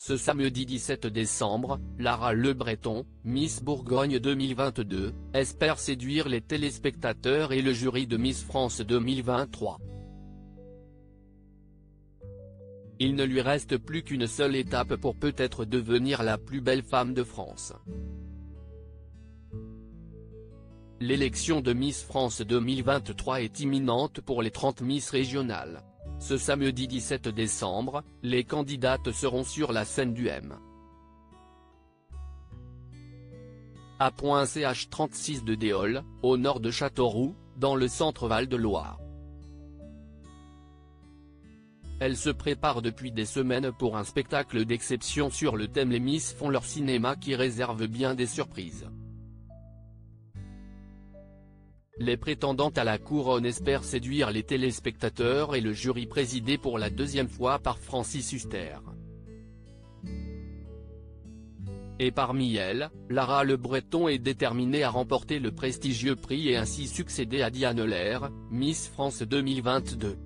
Ce samedi 17 décembre, Lara Le Breton, Miss Bourgogne 2022, espère séduire les téléspectateurs et le jury de Miss France 2023. Il ne lui reste plus qu'une seule étape pour peut-être devenir la plus belle femme de France. L'élection de Miss France 2023 est imminente pour les 30 Miss régionales. Ce samedi 17 décembre, les candidates seront sur la scène du M. A.ch 36 de Déol, au nord de Châteauroux, dans le centre Val-de-Loire. Elles se préparent depuis des semaines pour un spectacle d'exception sur le thème Les Miss font leur cinéma qui réserve bien des surprises. Les prétendantes à la couronne espèrent séduire les téléspectateurs et le jury présidé pour la deuxième fois par Francis Huster. Et parmi elles, Lara Le Breton est déterminée à remporter le prestigieux prix et ainsi succéder à Diane Lair, Miss France 2022.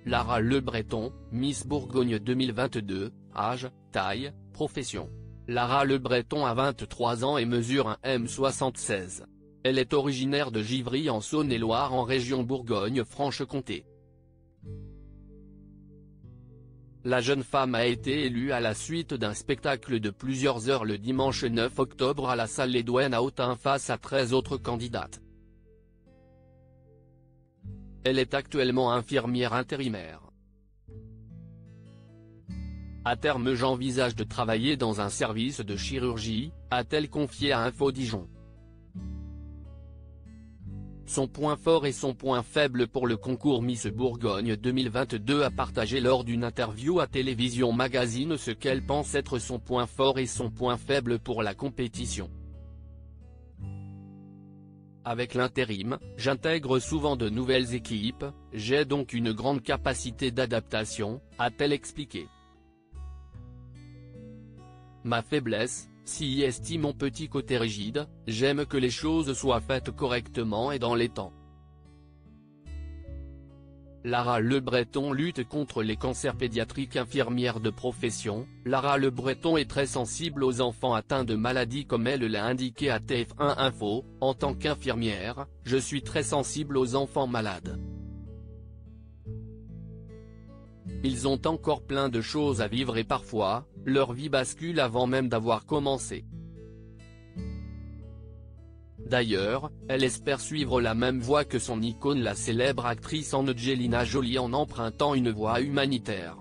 Lara Le Breton, Miss Bourgogne 2022, âge, taille, profession. Lara Le Breton a 23 ans et mesure un m76. Elle est originaire de Givry en Saône-et-Loire en région Bourgogne-Franche-Comté. La jeune femme a été élue à la suite d'un spectacle de plusieurs heures le dimanche 9 octobre à la salle Les Douanes à Autun face à 13 autres candidates. Elle est actuellement infirmière intérimaire. À terme j'envisage de travailler dans un service de chirurgie, a-t-elle confié à Info Dijon. Son point fort et son point faible pour le concours Miss Bourgogne 2022 a partagé lors d'une interview à Télévision Magazine ce qu'elle pense être son point fort et son point faible pour la compétition. Avec l'intérim, j'intègre souvent de nouvelles équipes, j'ai donc une grande capacité d'adaptation, a-t-elle expliqué. Ma faiblesse, si estime mon petit côté rigide, j'aime que les choses soient faites correctement et dans les temps. Lara Le Breton lutte contre les cancers pédiatriques. Infirmière de profession, Lara Le Breton est très sensible aux enfants atteints de maladies comme elle l'a indiqué à TF1 Info, en tant qu'infirmière, je suis très sensible aux enfants malades. Ils ont encore plein de choses à vivre et parfois, leur vie bascule avant même d'avoir commencé. D'ailleurs, elle espère suivre la même voie que son icône la célèbre actrice Angelina Jolie en empruntant une voie humanitaire.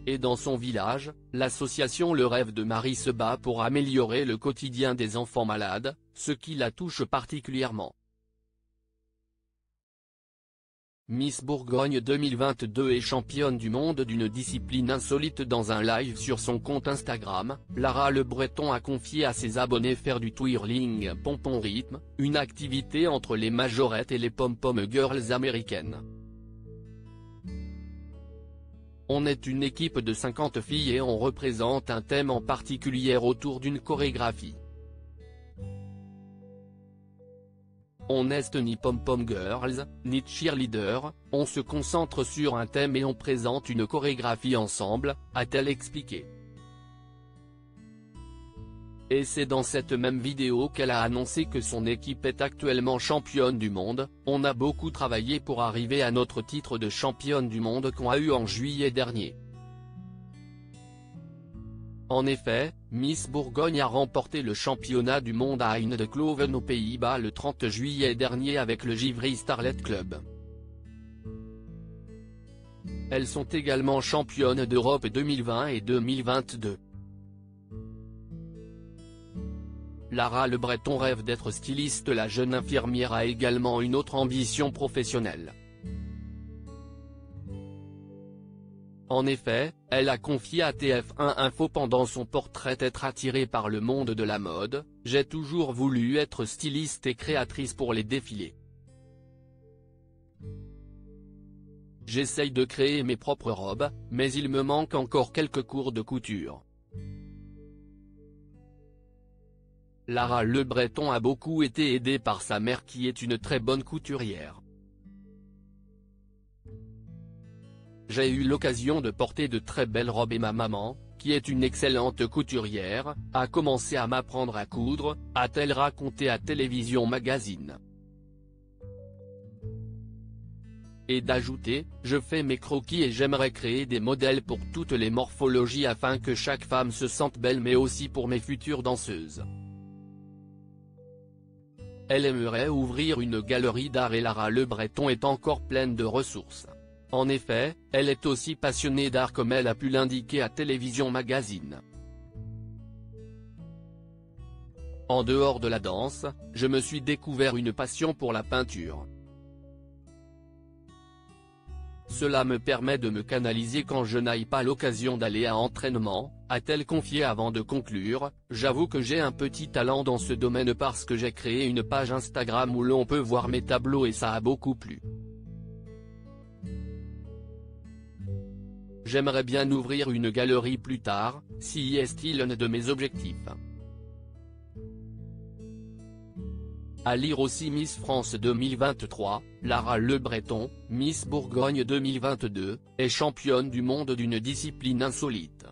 Et dans son village, l'association Le Rêve de Marie se bat pour améliorer le quotidien des enfants malades, ce qui la touche particulièrement. Miss Bourgogne 2022 et championne du monde d'une discipline insolite. Dans un live sur son compte Instagram, Lara Le Breton a confié à ses abonnés faire du twirling pompon rythme, une activité entre les majorettes et les pom-pom girls américaines. On est une équipe de 50 filles et on représente un thème en particulier autour d'une chorégraphie. On n'est ni pom-pom girls, ni cheerleader, on se concentre sur un thème et on présente une chorégraphie ensemble, a-t-elle expliqué. Et c'est dans cette même vidéo qu'elle a annoncé que son équipe est actuellement championne du monde, on a beaucoup travaillé pour arriver à notre titre de championne du monde qu'on a eu en juillet dernier. En effet, Miss Bourgogne a remporté le championnat du monde à Eindhoven aux Pays-Bas le 30 juillet dernier avec le Givry Starlet Club. Elles sont également championnes d'Europe 2020 et 2022. Lara Le Breton rêve d'être styliste. La jeune infirmière a également une autre ambition professionnelle. En effet, elle a confié à TF1 Info pendant son portrait être attirée par le monde de la mode, j'ai toujours voulu être styliste et créatrice pour les défilés. J'essaye de créer mes propres robes, mais il me manque encore quelques cours de couture. Lara Le Breton a beaucoup été aidée par sa mère qui est une très bonne couturière. j'ai eu l'occasion de porter de très belles robes et ma maman, qui est une excellente couturière, a commencé à m'apprendre à coudre, a-t-elle raconté à Télévision Magazine. Et d'ajouter, je fais mes croquis et j'aimerais créer des modèles pour toutes les morphologies afin que chaque femme se sente belle mais aussi pour mes futures danseuses. Elle aimerait ouvrir une galerie d'art et Lara Le Breton est encore pleine de ressources. En effet, elle est aussi passionnée d'art comme elle a pu l'indiquer à Télévision Magazine. En dehors de la danse, je me suis découvert une passion pour la peinture. Cela me permet de me canaliser quand je n'aille pas l'occasion d'aller à entraînement, a-t-elle confié avant de conclure. J'avoue que j'ai un petit talent dans ce domaine parce que j'ai créé une page Instagram où l'on peut voir mes tableaux et ça a beaucoup plu. J'aimerais bien ouvrir une galerie plus tard, si est-il un de mes objectifs. À lire aussi Miss France 2023, Lara Le Breton, Miss Bourgogne 2022, est championne du monde d'une discipline insolite.